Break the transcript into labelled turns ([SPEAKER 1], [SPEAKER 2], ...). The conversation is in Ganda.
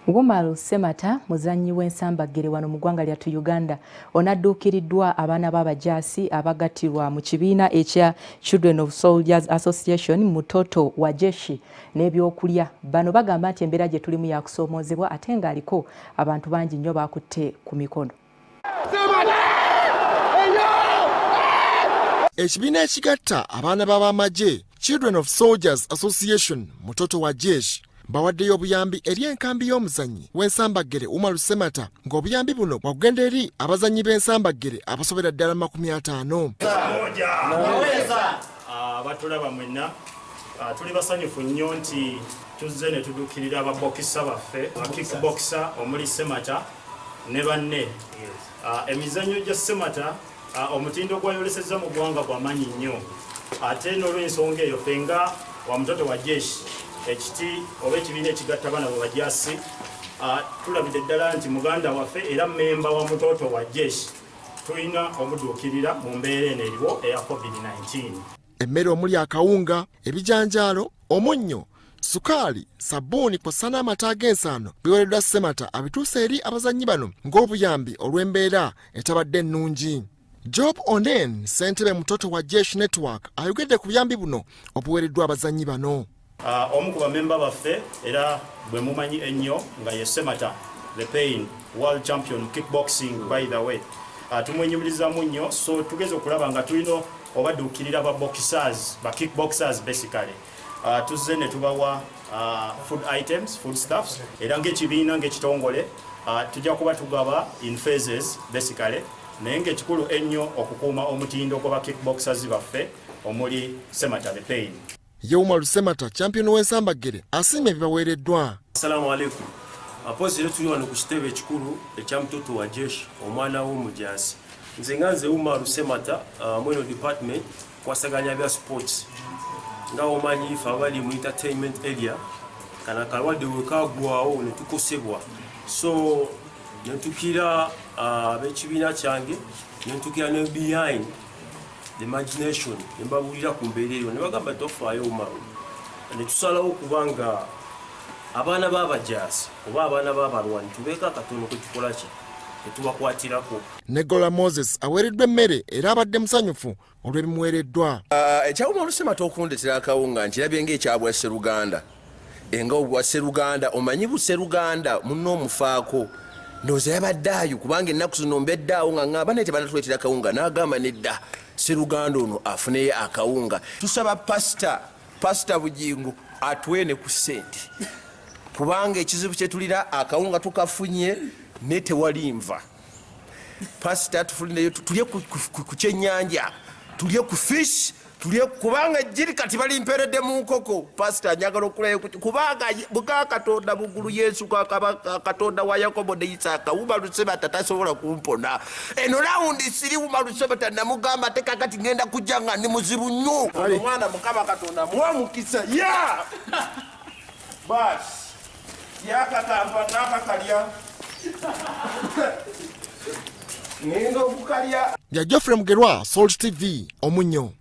[SPEAKER 1] Gumalu Semata muzannyi w'ensambagere wano mu ggwanga lyattu Uganda onadduukiriddwa abaana b'abajaasi abagatirwa mu kibiina ekya Children of Soldiers Association mutoto wa jeshi n'ebyokulya. Bano bagamba nti embeera gye tulimu yakusoomoozebwa ate ng'aliko abantu bangi nnyo bakutte ku mikono.
[SPEAKER 2] Ekibiina ekigatta abaana b'abamagye Children of Soldiers Association mutoto wa jeshi bawaddeyo obuyambi eri enkambi y'omuzannyi w'ensambagere Gumalu Semata ng'obuyambi buno bwagenda eri abazannyi b'ensambagere abasobera ddala 50.
[SPEAKER 3] Abatulaba mwenna tuli basanyufu nnyo nti tuzze ne tuduukirira ababokisa baffe abakickboxer omuli Semata ne banne. Emizannyo gya Semata omutindo gwayolesezza mu ggwanga gw'amaanyi nnyo ate n'olw'ensonga eyo fenga wa mutoto wa jeshi ekiti oba ekibiina ekigatta abaana b'abajaasi tulabidde ddala nti muganda waffe era mmemba wa mutoto wa jeshi tulina omuduukirira mu mbeera eno eriwo eya COVID-19.
[SPEAKER 2] Emmere omuli akawunga, ebijanjaalo, omunnyo, sukaali, sabbuuni kw'ossa n'amata ag'ensaano biweereddwa Semata abituuse eri abazannyi bano ng'obuyambi olw'embeera etabadde ennungi. Job Onen, ssentebe mutoto wa Jeshi Network, ayogedde ku buyambi buno obuweereddwa abazannyi bano.
[SPEAKER 3] Omu ku bamemba baffe era bwe mumanyi ennyo nga ye Semata the Pain world champion kickboxing by the way. Tumwenyumirizamu nnyo so tugeze okulaba nga tulina obadduukirira ba boxers ba kickboxers basically. Tuzze ne tubawa food items, food stuffs era ng'ekibiina ng'ekitongole tujja kuba tugaba in phases basically naye ng'ekikulu ennyo okukuuma omutindo gw'aba kickboxers baffe omuli Semata the Pain.
[SPEAKER 2] Ye Gumalu Semata champion w'ensambagere asiimye ebibaweereddwa.
[SPEAKER 4] Assalamu alaikum. Apozi letu tuli wano ku kitebe ekikulu ekya mutoto wa jeshi omwana w'omujaasi. Nze nga nze Gumalu Semata mweno department kwasaganya bya sports. Nga omanyi ife abali mu entertainment area kana kalwadde wekagwawo ne tukosebwa. So ne tukira ab'ekibiina kyange ne tukira ne behind the imagination embabulira ku mbeera eyo ne bagamba tofaayo Gumalu ne tusalawo kubanga abaana b'abajaasi oba abaana b'abalwanyi tubeeko akatono kwe tukola ki tetubakwatirako.
[SPEAKER 2] Negola Moses aweereddwa emmere era abadde musanyufu olw'ebimuweereddwa.
[SPEAKER 5] Ekya Gumalu Semata okundetera akawunga nkirabye ng'ekyabwa Sseruganda enga obwa Sseruganda omanyi bu Sseruganda muno omufaako ndowooza yabaddaayo kubanga ennaku zino mbeddaawo nga ngamba naye tebanatuleetera akawunga n'agamba nedda Sseruganda ono afuneyo akawunga. Tusaba pasita Bugingo atwene ku ssente kubanga ekizibu kye tulira akawunga tukafunye ne tewali nva. Pasita tufulineyo tulye ku kyennyanja tulye ku fish tulye kubanga jiri kati bali mperedde mu nkoko. Pasita njagala okulayo kubanga buka Katonda bugulu Yesu Katonda wa Yakobo ne Isaaka Gumalu Semata tasobola kumpona. Eno rawundi siri Gumalu Semata namugamba te kakati ngenda kujja nga ndi muzibu nnyo. Omwana Mukama Katonda muwa mukisa ya bas yakatamba n'akakalya ngenda okukalya.
[SPEAKER 2] Bya Geoffrey Mugerwa, Salt TV, Omunnyo.